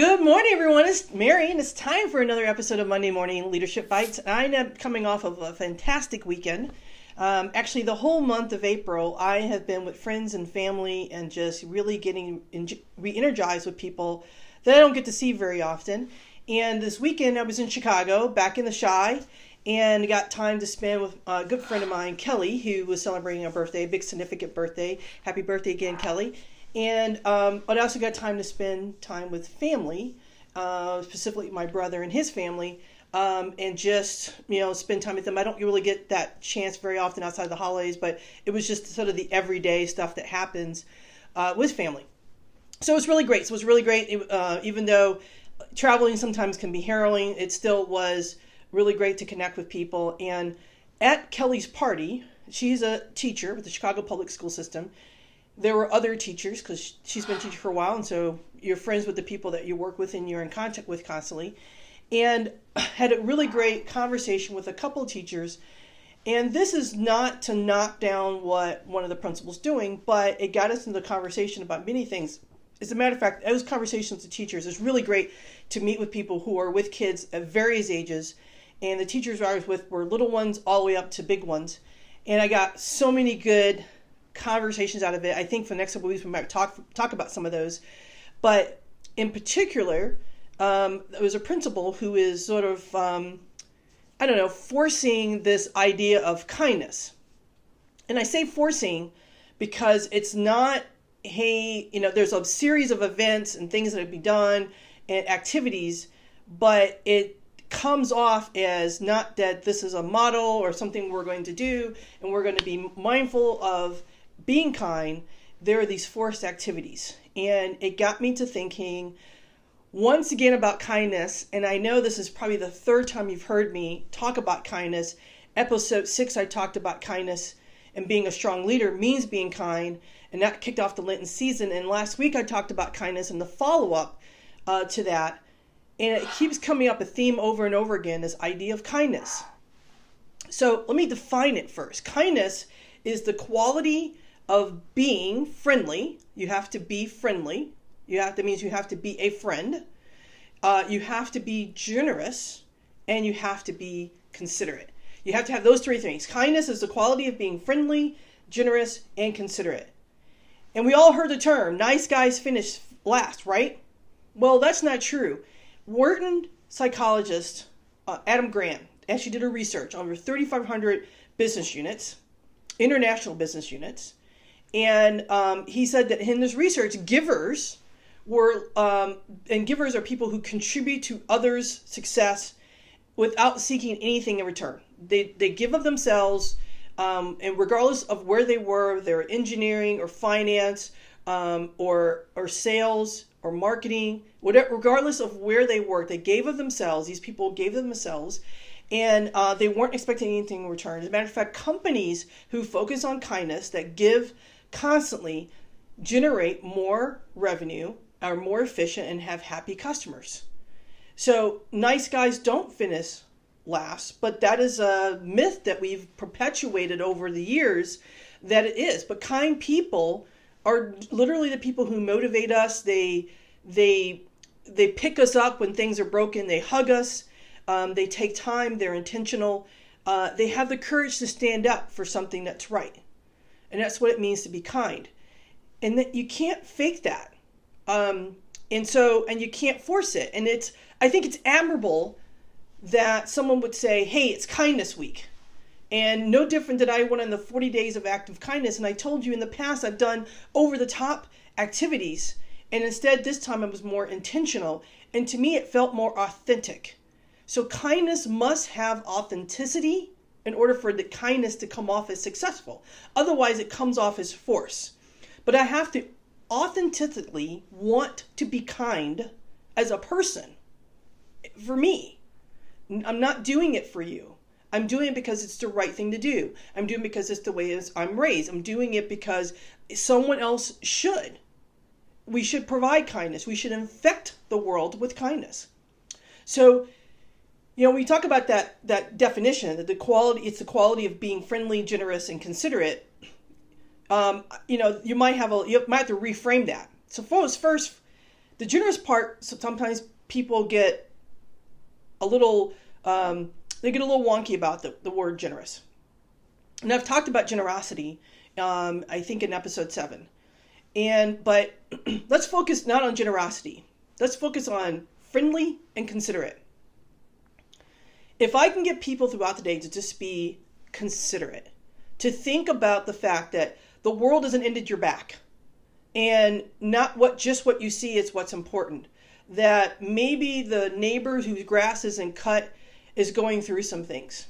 Good morning, everyone. It's Mary, and it's time for another episode of Monday Morning Leadership Bites. I am coming off of a fantastic weekend. Actually, the whole month of April, I have been with friends and family and just really getting re-energized with people that I don't get to see very often. And this weekend, I was in Chicago, back in the Chi, and got time to spend with a good friend of mine, Kelly, who was celebrating her birthday, a big significant birthday. Happy birthday again, Kelly. And I also got time to spend time with family, specifically my brother and his family, and just, spend time with them. I don't really get that chance very often outside of the holidays, but it was just sort of the everyday stuff that happens with family. So it was really great. Even though traveling sometimes can be harrowing, it still was really great to connect with people. And at Kelly's party, she's a teacher with the Chicago Public School System. There were other teachers because she's been a teacher for a while, and so you're friends with the people that you work with and you're in contact with constantly. And had a really great conversation with a couple of teachers. And this is not to knock down what one of the principals doing, but it got us into the conversation about many things. As a matter of fact, those conversations with teachers is really great to meet with people who are with kids at various ages. And the teachers I was with were little ones all the way up to big ones. And I got so many good conversations out of it. I think for the next couple of weeks we might talk about some of those. But in particular, there was a principal who is sort of, forcing this idea of kindness. And I say forcing because it's not, hey, there's a series of events and things that have been done and activities, but it comes off as not that this is a model or something we're going to do and we're going to be mindful of being kind. There are these forced activities. And it got me to thinking once again about kindness. And I know this is probably the third time you've heard me talk about kindness. Episode 6, I talked about kindness and being a strong leader means being kind. And that kicked off the Lenten season. And last week I talked about kindness and the follow-up to that. And it keeps coming up a theme over and over again, this idea of kindness. So let me define it first. Kindness is the quality of being friendly. You have to be friendly. That means you have to be a friend. You have to be generous, and you have to be considerate. You have to have those three things. Kindness is the quality of being friendly, generous, and considerate. And we all heard the term, nice guys finish last, right? Well, that's not true. Wharton psychologist Adam Grant actually did a research on over 3,500 business units, international business units. And he said that in this research, givers are people who contribute to others' success without seeking anything in return. They give of themselves, and regardless of where they were, they're engineering or finance or sales or marketing, whatever, regardless of where they work, they gave of themselves. These people gave of themselves. And they weren't expecting anything in return. As a matter of fact, companies who focus on kindness, that give constantly, generate more revenue, are more efficient, and have happy customers. So nice guys don't finish last, but that is a myth that we've perpetuated over the years that it is. But kind people are literally the people who motivate us. They pick us up when things are broken. They hug us. They take time. They're intentional. They have the courage to stand up for something that's right. And that's what it means to be kind. And that you can't fake that. And you can't force it. And I think it's admirable that someone would say, hey, it's kindness week. And no different than I went on the 40 days of active kindness. And I told you in the past, I've done over the top activities. And instead, this time I was more intentional. And to me, it felt more authentic. So kindness must have authenticity in order for the kindness to come off as successful. Otherwise, it comes off as force. But I have to authentically want to be kind as a person. For me, I'm not doing it for you. I'm doing it because it's the right thing to do. I'm doing it because it's the way I'm raised. I'm doing it because someone else should. We should provide kindness. We should infect the world with kindness. So, when you talk about that definition, that it's the quality of being friendly, generous, and considerate. You might have to reframe that. So first, The generous part, sometimes people get a little, they get a little wonky about the word generous. And I've talked about generosity, I think in episode 7. But let's focus not on generosity. Let's focus on friendly and considerate. If I can get people throughout the day to just be considerate, to think about the fact that the world isn't ended your back, and not just what you see is what's important. That maybe the neighbor whose grass isn't cut is going through some things.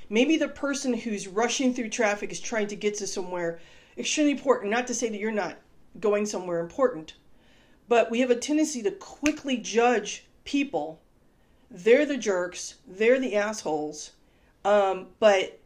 Maybe the person who's rushing through traffic is trying to get to somewhere extremely important. Not to say that you're not going somewhere important, but we have a tendency to quickly judge people. They're the jerks, they're the assholes, but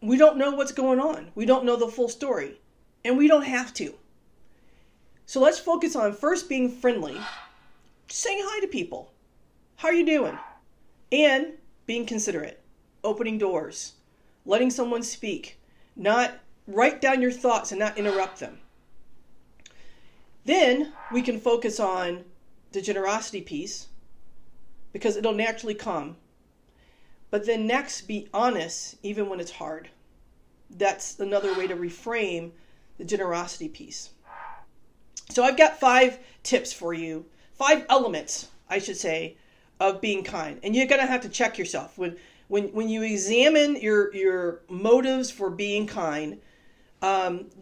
we don't know what's going on. We don't know the full story, and we don't have to. So let's focus on first being friendly, saying hi to people. How are you doing? And being considerate, opening doors, letting someone speak, not write down your thoughts and not interrupt them. Then we can focus on the generosity piece, because it'll naturally come. But then next, be honest even when it's hard. That's another way to reframe the generosity piece. So I've got 5 tips for you, 5 elements, I should say, of being kind. And you're going to have to check yourself. When you examine your motives for being kind,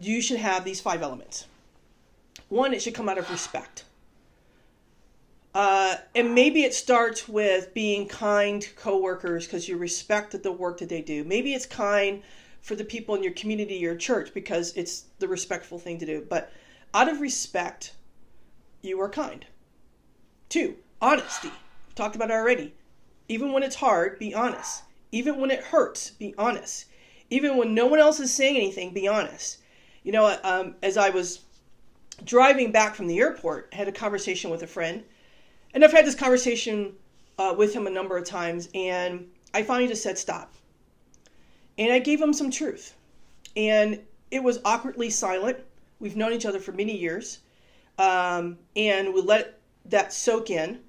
you should have these 5 elements. 1, it should come out of respect. And maybe it starts with being kind to coworkers because you respect the work that they do. Maybe it's kind for the people in your community, your church, because it's the respectful thing to do. But out of respect, you are kind. 2, honesty. We've talked about it already. Even when it's hard, be honest. Even when it hurts, be honest. Even when no one else is saying anything, be honest. You know, as I was driving back from the airport, I had a conversation with a friend. And I've had this conversation with him a number of times. And I finally just said, stop. And I gave him some truth. And it was awkwardly silent. We've known each other for many years, and we let that soak in.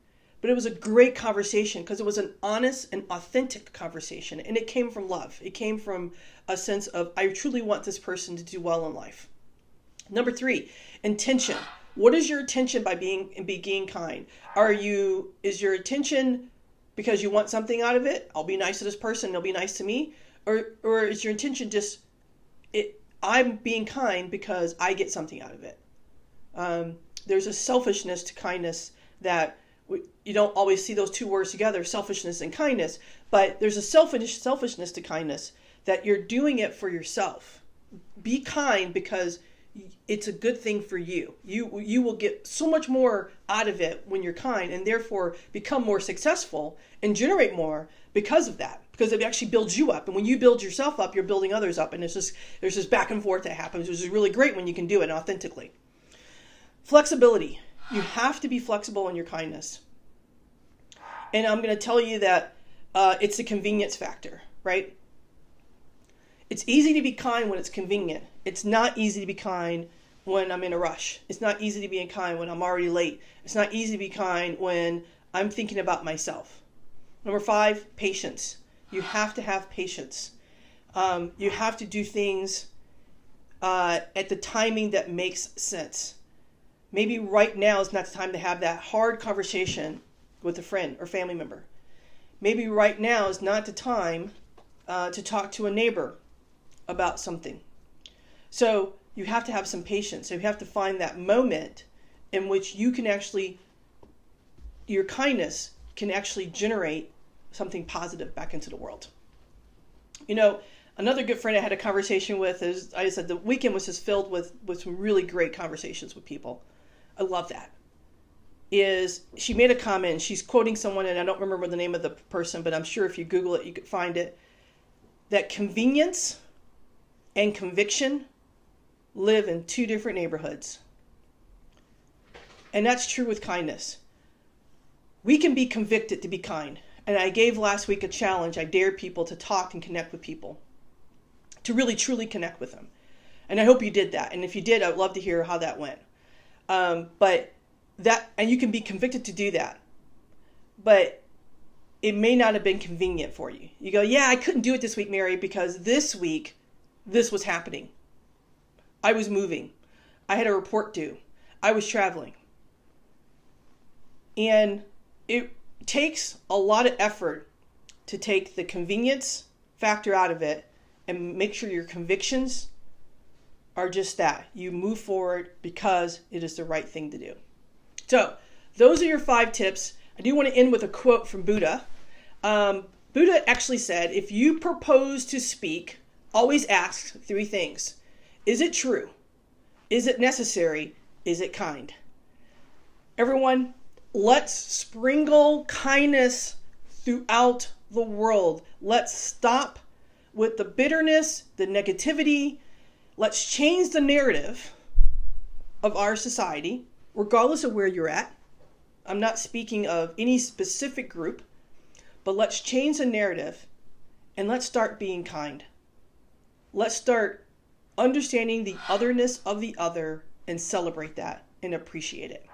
But it was a great conversation because it was an honest and authentic conversation, and it came from love. It came from a sense of, I truly want this person to do well in life. Number 3, intention. What is your intention by being kind? Is your intention because you want something out of it? I'll be nice to this person, they'll be nice to me, or is your intention just I'm being kind because I get something out of it? There's a selfishness to kindness that you don't always see those 2 words together, selfishness and kindness, but there's a selfishness to kindness that you're doing it for yourself. Be kind because it's a good thing for you. You will get so much more out of it when you're kind, and therefore become more successful and generate more because of that. Because it actually builds you up. And when you build yourself up, you're building others up. And there's this back and forth that happens, which is really great when you can do it authentically. Flexibility. You have to be flexible in your kindness. And I'm going to tell you that it's a convenience factor, right? It's easy to be kind when it's convenient. It's not easy to be kind when I'm in a rush. It's not easy to be kind when I'm already late. It's not easy to be kind when I'm thinking about myself. Number 5, patience. You have to have patience. You have to do things at the timing that makes sense. Maybe right now is not the time to have that hard conversation with a friend or family member. Maybe right now is not the time to talk to a neighbor about something. So you have to have some patience. So you have to find that moment in which you can actually, your kindness can actually generate something positive back into the world. You know, another good friend I had a conversation with is, I said, the weekend was just filled with some really great conversations with people. I love that. Is she made a comment, she's quoting someone, and I don't remember the name of the person, but I'm sure if you Google it, you could find it, that convenience and conviction live in 2 different neighborhoods. And that's true with kindness. We can be convicted to be kind. And I gave last week a challenge. I dared people to talk and connect with people, to really truly connect with them. And I hope you did that. And if you did, I'd love to hear how that went. But and you can be convicted to do that, but it may not have been convenient for you. You go, yeah, I couldn't do it this week, Mary, because this week, this was happening. I was moving. I had a report due. I was traveling. And it takes a lot of effort to take the convenience factor out of it and make sure your convictions are just that. You move forward because it is the right thing to do. So those are your 5 tips. I do want to end with a quote from Buddha. Buddha actually said, if you propose to speak, always ask 3 things. Is it true? Is it necessary? Is it kind? Everyone, let's sprinkle kindness throughout the world. Let's stop with the bitterness, the negativity. Let's change the narrative of our society, regardless of where you're at. I'm not speaking of any specific group, but let's change the narrative and let's start being kind. Let's start understanding the otherness of the other and celebrate that and appreciate it.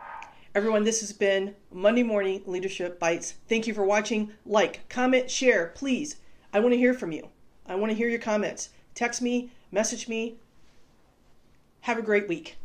Everyone, this has been Monday Morning Leadership Bites. Thank you for watching. Like, comment, share, please. I want to hear from you. I want to hear your comments. Text me, message me. Have a great week.